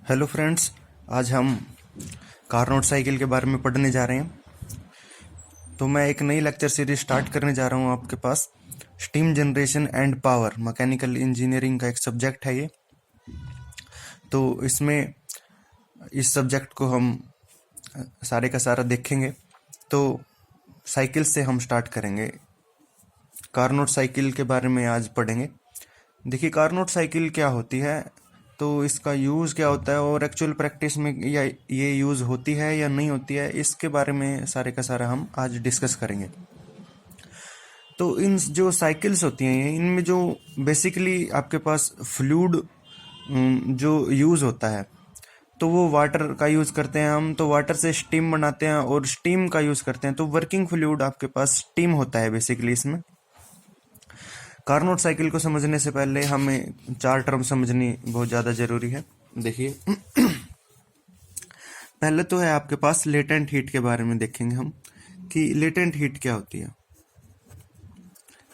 Hello friends, आज हम Carnot cycle के बारे में पढ़ने जा रहे हैं। तो मैं एक नई लेक्चर सीरीज स्टार्ट करने जा रहा हूं आपके पास। Steam generation and power mechanical engineering का एक सब्जेक्ट है ये। तो इसमें इस सब्जेक्ट को हम सारे का सारा देखेंगे। तो साइकिल से हम स्टार्ट करेंगे। कारनोट साइकिल के बारे में आज पढ़ेंगे। देखिए, कारनोट साइकिल क्या होती है, तो इसका यूज़ क्या होता है और एक्चुअल प्रैक्टिस में या ये यूज़ होती है या नहीं होती है, इसके बारे में सारे का सारा हम आज डिस्कस करेंगे। तो इन जो साइकिल्स होती हैं इनमें जो बेसिकली आपके पास फ्लूइड जो यूज़ होता है, तो वो वाटर का यूज़ करते हैं हम। तो वाटर से स्टीम बनाते हैं और स्टीम का यूज़ करते हैं। तो वर्किंग फ्लूइड आपके पास स्टीम होता है बेसिकली इसमें। कारनोट साइकिल को समझने से पहले हमें चार टर्म समझनी बहुत ज़्यादा ज़रूरी है। देखिए, पहले तो है आपके पास लेटेंट हीट के बारे में देखेंगे हम कि लेटेंट हीट क्या होती है।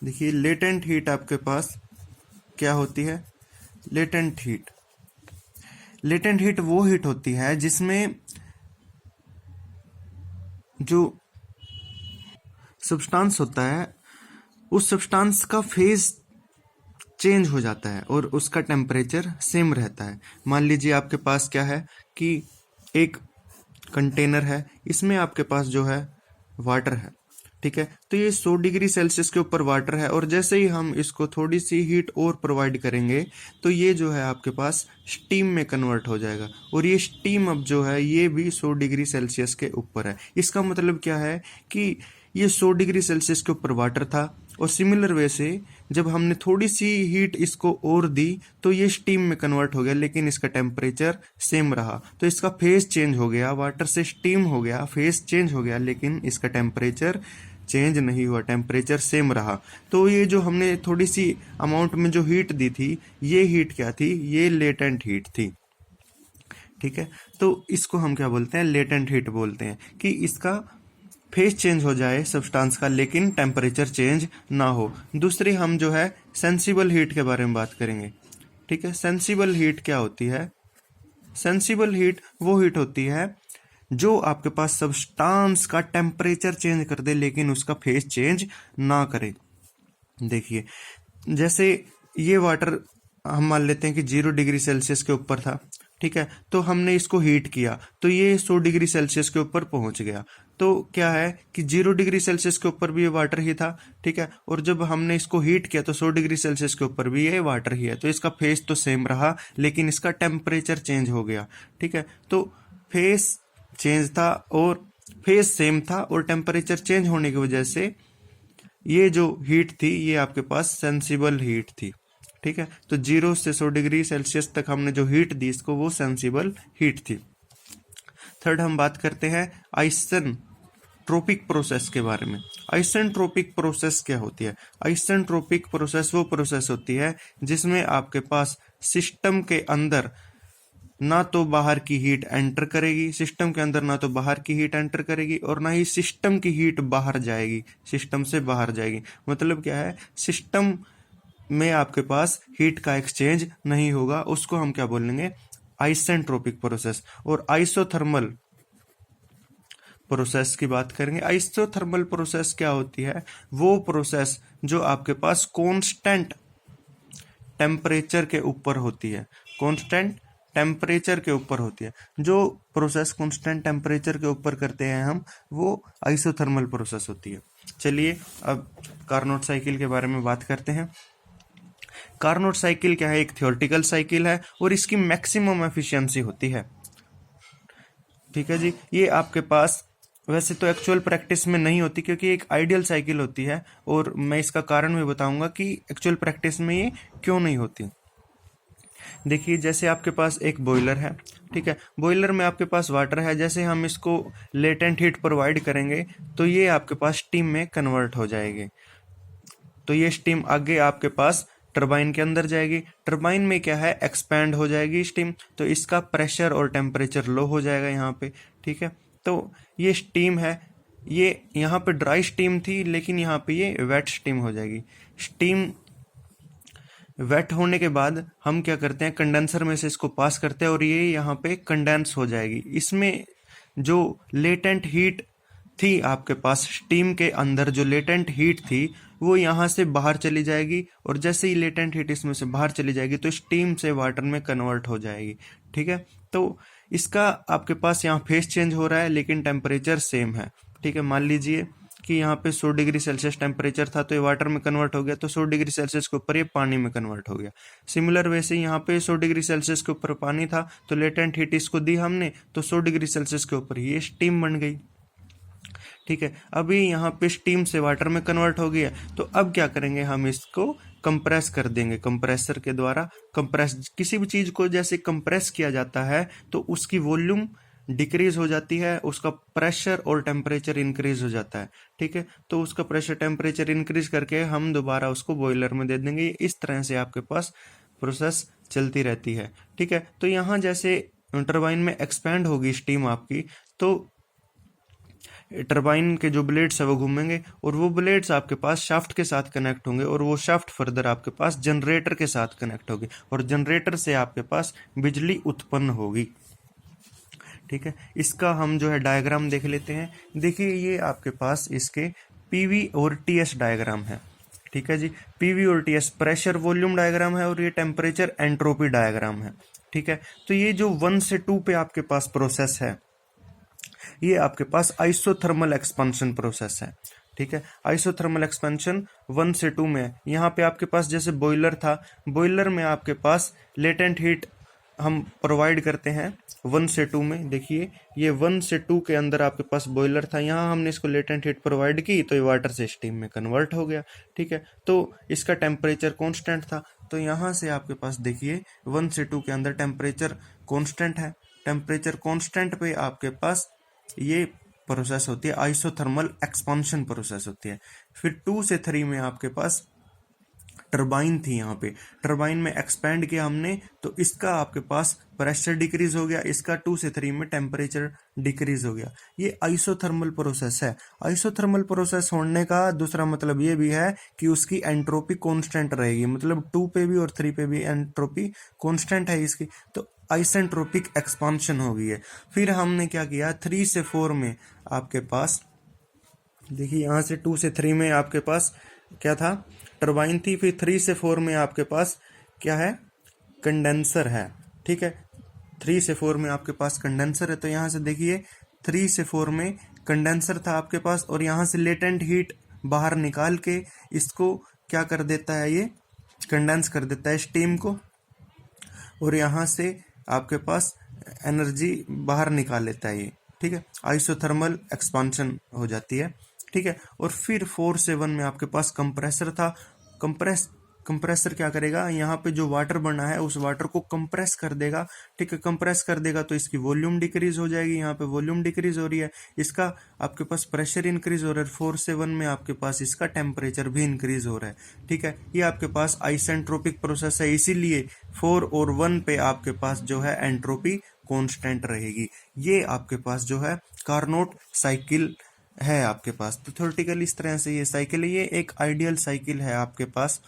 देखिए, लेटेंट हीट आपके पास क्या होती है। लेटेंट हीट वो हीट होती है जिसमें जो सब्सटेंस होता है उस सब्सटेंस का फेज चेंज हो जाता है और उसका टेम्परेचर सेम रहता है। मान लीजिए आपके पास क्या है कि एक कंटेनर है, इसमें आपके पास जो है वाटर है, ठीक है। तो ये 100 डिग्री सेल्सियस के ऊपर वाटर है और जैसे ही हम इसको थोड़ी सी हीट और प्रोवाइड करेंगे तो ये जो है आपके पास स्टीम में कन्वर्ट हो जाएगा। और ये स्टीम अब जो है ये भी 100 डिग्री सेल्सियस के ऊपर है। इसका मतलब क्या है कि ये 100 डिग्री सेल्सियस के ऊपर वाटर था और सिमिलर वे से जब हमने थोड़ी सी हीट इसको और दी तो ये स्टीम में कन्वर्ट हो गया, लेकिन इसका टेम्परेचर सेम रहा। तो इसका फेज चेंज हो गया, वाटर से स्टीम हो गया, फेज चेंज हो गया, लेकिन इसका टेम्परेचर चेंज नहीं हुआ, टेम्परेचर सेम रहा। तो ये जो हमने थोड़ी सी अमाउंट में जो हीट दी थी, ये हीट क्या थी, ये लेटेंट हीट थी, ठीक है। तो इसको हम क्या बोलते हैं, लेटेंट हीट बोलते हैं कि इसका फेज चेंज हो जाए सब्सटेंस का, लेकिन टेम्परेचर चेंज ना हो। दूसरी हम जो है सेंसिबल हीट के बारे में बात करेंगे, ठीक है। सेंसिबल हीट क्या होती है। सेंसिबल हीट वो हीट होती है जो आपके पास सब्सटेंस का टेम्परेचर चेंज कर दे लेकिन उसका फेज चेंज ना करे। देखिए, जैसे ये वाटर हम मान लेते हैं कि 0 डिग्री सेल्सियस के ऊपर था, ठीक है। तो हमने इसको हीट किया तो ये 100 डिग्री सेल्सियस के ऊपर पहुंच गया। तो क्या है कि 0 डिग्री सेल्सियस के ऊपर भी ये वाटर ही था, ठीक है। और जब हमने इसको हीट किया तो 100 डिग्री सेल्सियस के ऊपर भी ये वाटर ही है। तो इसका फेस तो सेम रहा लेकिन इसका टेम्परेचर चेंज हो गया, ठीक है। तो फेस चेंज था और फेस सेम था और टेम्परेचर चेंज होने की वजह से ये जो हीट थी ये आपके पास सेंसिबल हीट थी, ठीक है। तो 0 से 100 डिग्री सेल्सियस तक हमने जो हीट दी इसको वो सेंसिबल हीट थी। थर्ड हम बात करते हैं आइसेंट्रोपिक प्रोसेस के बारे में। आइसेंट्रोपिक प्रोसेस क्या होती है। आइसेंट्रोपिक प्रोसेस वो प्रोसेस होती है जिसमें आपके पास सिस्टम के अंदर ना तो बाहर की हीट एंटर करेगी, सिस्टम के अंदर ना तो बाहर की हीट एंटर करेगी और ना ही सिस्टम की हीट बाहर जाएगी, सिस्टम से बाहर जाएगी। मतलब क्या है, सिस्टम में आपके पास हीट का एक्सचेंज नहीं होगा, उसको हम क्या बोलेंगे, आइसेंट्रोपिक प्रोसेस। और आइसोथर्मल प्रोसेस की बात करेंगे। आइसोथर्मल प्रोसेस क्या होती है, वो प्रोसेस जो आपके पास कांस्टेंट टेम्परेचर के ऊपर होती है, कांस्टेंट टेम्परेचर के ऊपर होती है। जो प्रोसेस कांस्टेंट टेम्परेचर के ऊपर करते हैं हम, वो आइसोथर्मल प्रोसेस होती है। चलिए अब कारनोट साइकिल के बारे में बात करते हैं। कारनोट साइकिल क्या है, एक थ्योरेटिकल साइकिल है और इसकी मैक्सिमम एफिशिएंसी होती है, ठीक है जी। ये आपके पास वैसे तो एक्चुअल प्रैक्टिस में नहीं होती क्योंकि एक आइडियल साइकिल होती है और मैं इसका कारण भी बताऊंगा कि एक्चुअल प्रैक्टिस में ये क्यों नहीं होती। देखिए, जैसे आपके पास एक बॉयलर है, ठीक है। बॉयलर में आपके पास वाटर है, जैसे हम इसको लेटेंट हीट प्रोवाइड करेंगे तो ये आपके पास स्टीम में कन्वर्ट हो जाएगी। तो ये स्टीम आगे आपके पास टरबाइन के अंदर जाएगी, टरबाइन में क्या है, एक्सपैंड हो जाएगी स्टीम, तो इसका प्रेशर और टेम्परेचर लो हो जाएगा यहाँ पे, ठीक है। तो ये स्टीम है, ये यहाँ पे ड्राई स्टीम थी लेकिन यहाँ पे ये वेट स्टीम हो जाएगी। स्टीम वेट होने के बाद हम क्या करते हैं, कंडेंसर में से इसको पास करते हैं और ये यहाँ पे कंडेंस हो जाएगी। इसमें जो लेटेंट हीट थी आपके पास, स्टीम के अंदर जो लेटेंट हीट थी वो यहाँ से बाहर चली जाएगी, और जैसे ही लेटेंट हीट इसमें से बाहर चली जाएगी तो स्टीम से वाटर में कन्वर्ट हो जाएगी। ठीक है, तो इसका आपके पास यहाँ फेस चेंज हो रहा है लेकिन टेम्परेचर सेम है। ठीक है, मान लीजिए कि यहाँ पे 100 डिग्री सेल्सियस टेम्परेचर था तो ये वाटर में कन्वर्ट हो गया, तो 100 डिग्री सेल्सियस के ऊपर ये पानी में कन्वर्ट हो गया। सिमिलर वैसे यहाँ पे 100 डिग्री सेल्सियस के ऊपर पानी था तो लेटेंट हीट इसको दी हमने, तो 100 डिग्री सेल्सियस के ऊपर ये स्टीम बन गई। ठीक है, अभी यहाँ पे स्टीम से वाटर में कन्वर्ट हो गया, तो अब क्या करेंगे, हम इसको कंप्रेस कर देंगे कंप्रेसर के द्वारा। कंप्रेस, किसी भी चीज को जैसे कंप्रेस किया जाता है तो उसकी वॉल्यूम डिक्रीज हो जाती है, उसका प्रेशर और टेम्परेचर इंक्रीज हो जाता है। ठीक है, तो उसका प्रेशर टेम्परेचर इंक्रीज करके हम दोबारा उसको बॉयलर में दे देंगे। इस तरह से आपके पास प्रोसेस चलती रहती है। ठीक है, तो यहाँ जैसे टरबाइन में एक्सपैंड होगी स्टीम आपकी, तो टरबाइन के जो ब्लेड्स है वो घूमेंगे और वो ब्लेड्स आपके पास शाफ्ट के साथ कनेक्ट होंगे, और वो शाफ्ट फर्दर आपके पास जनरेटर के साथ कनेक्ट होगी, और जनरेटर से आपके पास बिजली उत्पन्न होगी। ठीक है, इसका हम जो है डायग्राम देख लेते हैं। देखिए, ये आपके पास इसके पीवी और टीएस डायग्राम है। ठीक है जी, पीवी और टीएस प्रेशर वॉल्यूम डायग्राम है, और ये टेम्परेचर एंट्रोपी डायग्राम है। ठीक है, तो ये जो 1 से 2 पे आपके पास प्रोसेस है, ये आपके पास आइसोथर्मल एक्सपेंशन प्रोसेस है। ठीक है, आइसोथर्मल एक्सपेंशन 1 से 2 में, यहाँ पे आपके पास जैसे बॉयलर था, बॉयलर में आपके पास लेटेंट हीट हम प्रोवाइड करते हैं 1 से 2 में। देखिए, ये 1 से 2 के अंदर आपके पास बॉयलर था, यहाँ हमने इसको लेटेंट हीट प्रोवाइड की तो ये वाटर से स्टीम में कन्वर्ट हो गया। ठीक है, तो इसका टेम्परेचर कांस्टेंट था, तो यहाँ से आपके पास देखिए 1 से 2 के अंदर टेम्परेचर कांस्टेंट है। टेम्परेचर कांस्टेंट पे आपके पास ये प्रोसेस होती है, आइसोथर्मल एक्सपांशन प्रोसेस होती है। फिर 2 से 3 में आपके पास टरबाइन थी, यहाँ पे टरबाइन में एक्सपेंड किया हमने, तो इसका आपके पास प्रेशर डिक्रीज हो गया, इसका 2 से 3 में टेम्परेचर डिक्रीज हो गया। ये आइसोथर्मल प्रोसेस है। आइसोथर्मल प्रोसेस होने का दूसरा मतलब ये भी है कि उसकी एंट्रोपी कांस्टेंट रहेगी, मतलब 2 पे भी और 3 पे भी एंट्रोपी कांस्टेंट है इसकी, तो आइसेंट्रोपिक एक्सपांशन हो गई है। फिर हमने क्या किया, 3 से 4 में आपके पास देखिए, यहाँ से 2 से 3 में आपके पास क्या था, टरबाइन थी। फिर 3 से 4 में आपके पास क्या है, कंडेंसर है। ठीक है, 3 से 4 में आपके पास कंडेंसर है, तो यहाँ से देखिए 3 से 4 में कंडेंसर था आपके पास, और यहाँ से लेटेंट हीट बाहर निकाल के इसको क्या कर देता है, ये कंडेंस कर देता है स्टीम को, और यहाँ से आपके पास एनर्जी बाहर निकाल लेता है ये। ठीक है, आइसोथर्मल एक्सपांशन हो जाती है। ठीक है, और फिर 4 से 1 में आपके पास कंप्रेसर था। कंप्रेसर क्या करेगा, यहाँ पे जो वाटर बना है उस वाटर को कंप्रेस कर देगा। ठीक है, कंप्रेस कर देगा तो इसकी वॉल्यूम डिक्रीज हो जाएगी, यहाँ पे वॉल्यूम डिक्रीज हो रही है, इसका आपके पास प्रेशर इंक्रीज हो रहा है। 4 से 1 में आपके पास इसका टेम्परेचर भी इंक्रीज हो रहा है। ठीक है, ये आपके पास आइसेंट्रोपिक प्रोसेस है, इसीलिए 4 और 1 पे आपके पास जो है एंट्रोपी कांस्टेंट रहेगी। ये आपके पास जो है कार्नोट साइकिल है आपके पास। तो थ्योरेटिकली इस तरह से ये साइकिल है, ये एक आइडियल साइकिल है आपके पास।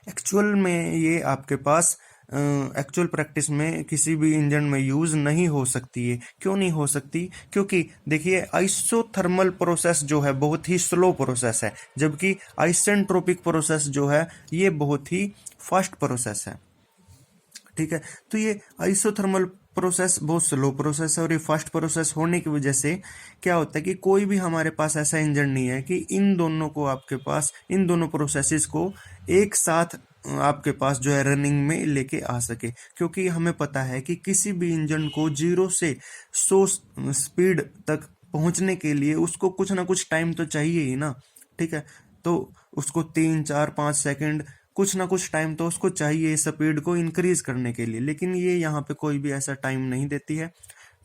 एक्चुअल में ये आपके पास एक्चुअल प्रैक्टिस में किसी भी इंजन में यूज नहीं हो सकती है। क्यों नहीं हो सकती, क्योंकि देखिए आइसोथर्मल प्रोसेस जो है बहुत ही स्लो प्रोसेस है, जबकि आइसेंट्रोपिक प्रोसेस जो है ये बहुत ही फास्ट प्रोसेस है। ठीक है, तो ये आइसोथर्मल प्रोसेस बहुत स्लो प्रोसेस है, और ये फास्ट प्रोसेस होने की वजह से क्या होता है कि कोई भी हमारे पास ऐसा इंजन नहीं है कि इन दोनों को आपके पास, इन दोनों प्रोसेसेस को एक साथ आपके पास जो है रनिंग में लेके आ सके। क्योंकि हमें पता है कि किसी भी इंजन को 0 से 100 स्पीड तक पहुंचने के लिए उसको कुछ ना कुछ टाइम तो चाहिए ही ना। ठीक है, तो उसको 3, 4, 5 सेकंड कुछ ना कुछ टाइम तो उसको चाहिए स्पीड को इंक्रीज करने के लिए, लेकिन ये यहाँ पे कोई भी ऐसा टाइम नहीं देती है।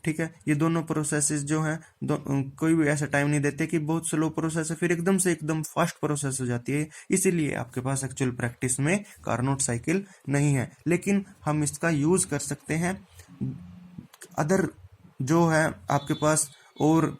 ठीक है, ये दोनों प्रोसेसेस जो हैं कोई भी ऐसा टाइम नहीं देते कि बहुत स्लो प्रोसेस है फिर एकदम से एकदम फास्ट प्रोसेस हो जाती है। इसीलिए आपके पास एक्चुअल प्रैक्टिस में कार्नोट साइकिल नहीं है, लेकिन हम इसका यूज कर सकते हैं अदर जो है आपके पास और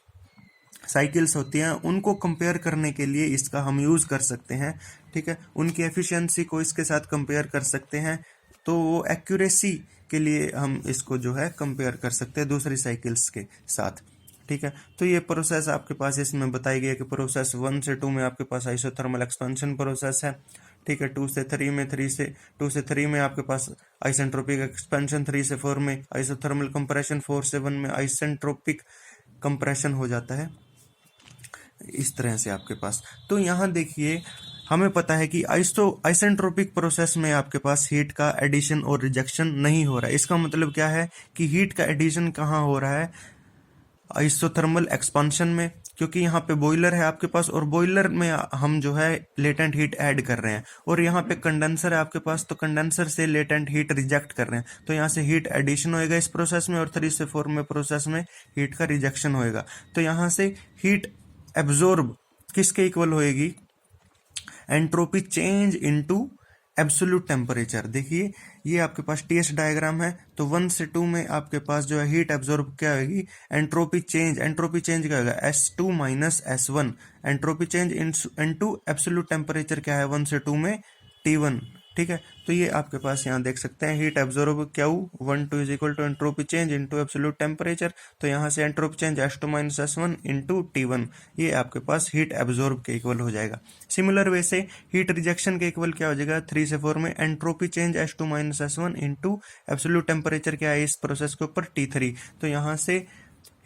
साइकिल्स होती हैं उनको कंपेयर करने के लिए इसका हम यूज कर सकते हैं। ठीक है, उनकी एफिशिएंसी को इसके साथ कंपेयर कर सकते हैं, तो वो एक्यूरेसी के लिए हम इसको जो है कंपेयर कर सकते हैं दूसरी साइकिल्स के साथ। ठीक है, तो ये प्रोसेस आपके पास इसमें बताई गई है कि प्रोसेस 1 से 2 में आपके पास आइसोथर्मल एक्सपेंशन प्रोसेस है। ठीक है, 2 से 3 में 2 से 3 में आपके पास आइसेंट्रोपिक एक्सपेंशन, 3 से 4 में आइसोथर्मल कंप्रेशन, 4 से 1 में आइसेंट्रोपिक कंप्रेशन हो जाता है, इस तरह से आपके पास। तो यहाँ देखिए, हमें पता है कि आइसेंट्रोपिक प्रोसेस में आपके पास हीट का एडिशन और रिजेक्शन नहीं हो रहा है। इसका मतलब क्या है कि हीट का एडिशन कहाँ हो रहा है, आइसोथर्मल एक्सपांशन में, क्योंकि यहाँ पे बॉयलर है आपके पास और बॉयलर में हम जो है लेटेंट हीट ऐड कर रहे हैं, और यहाँ पे कंडेंसर है आपके पास, तो कंडेंसर से लेटेंट हीट रिजेक्ट कर रहे हैं, तो यहाँ से हीट एडिशन होएगा इस प्रोसेस में, और 3 से 4 में प्रोसेस में हीट का रिजेक्शन होएगा। तो यहाँ से हीट एब्जॉर्ब किसके इक्वल होएगी, entropy change into absolute temperature. देखिए ये आपके पास टीएस डायग्राम है, तो 1 से 2 में आपके पास जो है हीट एब्जॉर्ब क्या होगी, एंट्रोपी चेंज क्या होगा, S2 minus S1, entropy change into absolute temperature क्या है 1 से 2 में T1। ठीक है, तो ये आपके पास यहाँ देख सकते हैं हीट एब्जॉर्ब क्या हो 1 2 is equal to entropy change into absolute temperature, तो यहाँ से entropy change S2 minus S1 into T1, ये आपके पास हीट एब्जॉर्ब के इक्वल हो जाएगा। सिमिलर वे से हीट रिजेक्शन के इक्वल क्या हो जाएगा, 3 से 4 में entropy change S2 minus S1 into absolute temperature क्या है इस प्रोसेस के ऊपर T3, तो यहाँ से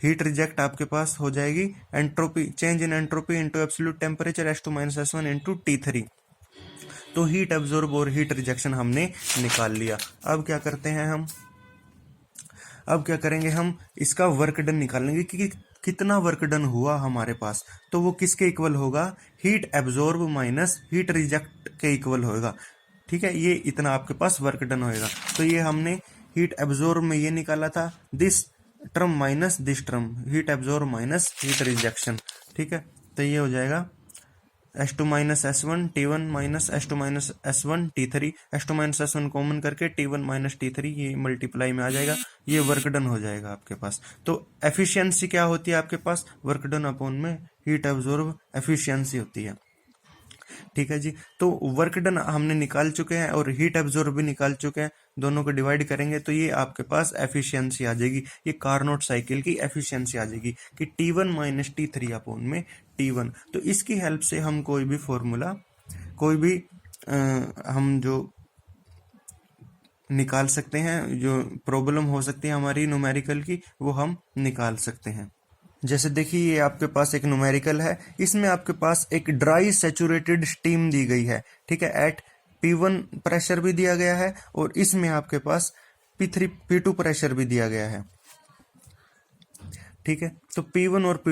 हीट रिजेक्ट आपके पास हो जाएगी entropy change in entropy into absolute temperature S2 minus S1 into T3। तो हीट एब्जॉर्ब और हीट रिजेक्शन हमने निकाल लिया। अब क्या करते हैं हम, अब क्या करेंगे, हम इसका वर्क डन निकालेंगे कि कितना वर्क डन हुआ हमारे पास, तो वो किसके इक्वल होगा, heat absorb minus heat reject के इक्वल होगा। ठीक है, ये इतना आपके पास वर्क डन होएगा। तो ये हमने हीट एब्जॉर्ब में ये निकाला था, this term minus this term, heat absorb minus heat rejection. ठीक है, तो ये हो जाएगा S2 minus S1 T1 minus S2 minus S1 T3, S2 minus S1 common करके T1 माइनस T3 ये मल्टीप्लाई में आ जाएगा, ये वर्क डन हो जाएगा आपके पास। तो एफिशिएंसी क्या होती है आपके पास, वर्क डन अपॉन में हीट एब्जॉर्ब एफिशिएंसी होती है। ठीक है जी, तो वर्क डन हमने निकाल चुके हैं और हीट एब्जॉर्ब भी निकाल चुके हैं, दोनों को डिवाइड करेंगे तो ये आपके पास एफिशिएंसी आ जाएगी, ये कार्नोट साइकिल की एफिशिएंसी आ जाएगी कि T1 माइनस T3 अपॉन में T1। तो इसकी हेल्प से हम कोई भी फॉर्मूला, कोई भी हम जो निकाल सकते हैं, जो प्रॉब्लम हो सकती है हमारी न्यूमेरिकल की, वो हम निकाल सकते हैं। जैसे देखिए ये आपके पास एक न्यूमेरिकल है, इसमें आपके पास एक ड्राई सैचुरेटेड स्टीम दी गई है। ठीक है, एट P1 प्रेशर भी दिया गया है और इसमें आपके पास P3 P2 प्रेशर भी दिया गया है। ठीक है, तो P1 और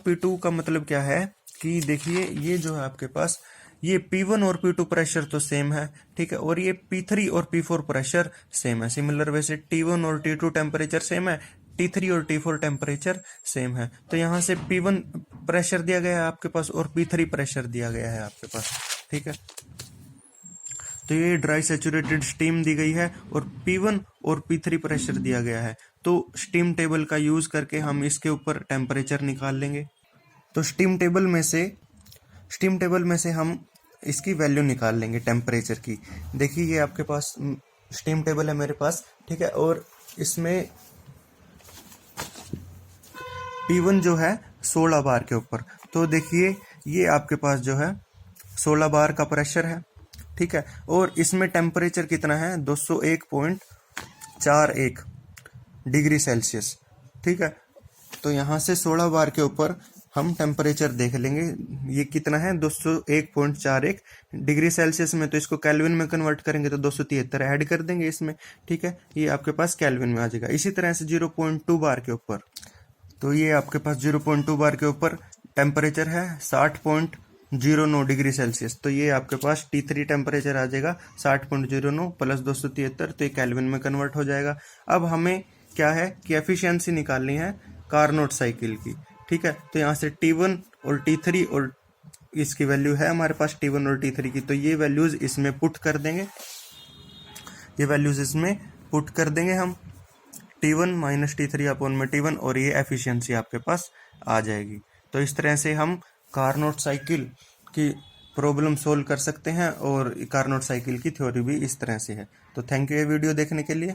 P2 का मतलब क्या है कि देखिए ये जो है आपके पास, ये P1 और P2 प्रेशर तो सेम है। ठीक है, और ये P3 और P4 प्रेशर सेम है। सिमिलर वैसे T1 और T2 टेम्परेचर सेम है, T3 और T4 टेम्परेचर सेम है। तो यहाँ से P1 प्रेशर दिया गया है आपके पास और P3 प्रेशर दिया गया है आपके पास। ठीक है, तो ये ड्राई सैचुरेटेड स्टीम दी गई है और P1 और P3 प्रेशर दिया गया है। तो स्टीम टेबल का यूज करके हम इसके ऊपर टेम्परेचर निकाल लेंगे। तो स्टीम टेबल में से हम इसकी वैल्यू निकाल लेंगे टेम्परेचर की। देखिए ये आपके पास स्टीम टेबल है मेरे पास। ठीक है, और इसमें P1 जो है 16 बार के ऊपर, तो देखिए ये आपके पास जो है 16 बार का प्रेशर है। ठीक है, और इसमें टेम्परेचर कितना है, 201.41 डिग्री सेल्सियस। ठीक है, तो यहाँ से 16 बार के ऊपर हम टेम्परेचर देख लेंगे, ये कितना है 201.41 डिग्री सेल्सियस में, तो इसको केल्विन में कन्वर्ट करेंगे तो 273 ऐड कर देंगे इसमें। ठीक है, ये आपके पास केल्विन में आ जाएगा। इसी तरह से 0.2 बार के ऊपर, तो ये आपके पास 0.2 बार के ऊपर टेम्परेचर है 60.09 डिग्री सेल्सियस, तो ये आपके पास T3 टेम्परेचर आ जाएगा 60.09 प्लस 273, तो ये केल्विन में कन्वर्ट हो जाएगा। अब हमें क्या है कि एफिशिएंसी निकालनी है कार्नोट साइकिल की। ठीक है, तो यहाँ से T1 और T3 और इसकी वैल्यू है हमारे पास T1 और T3 की, तो ये वैल्यूज इसमें पुट कर देंगे, ये वैल्यूज इसमें पुट कर देंगे हम, T1 माइनस T3 अपॉन में T1, और ये एफिशिएंसी आपके पास आ जाएगी। तो इस तरह से हम कार्नोट साइकिल की प्रॉब्लम सोल्व कर सकते हैं। और कार्नोट साइकिल की थ्योरी भी इस तरह से है। तो थैंक यू ये वीडियो देखने के लिए।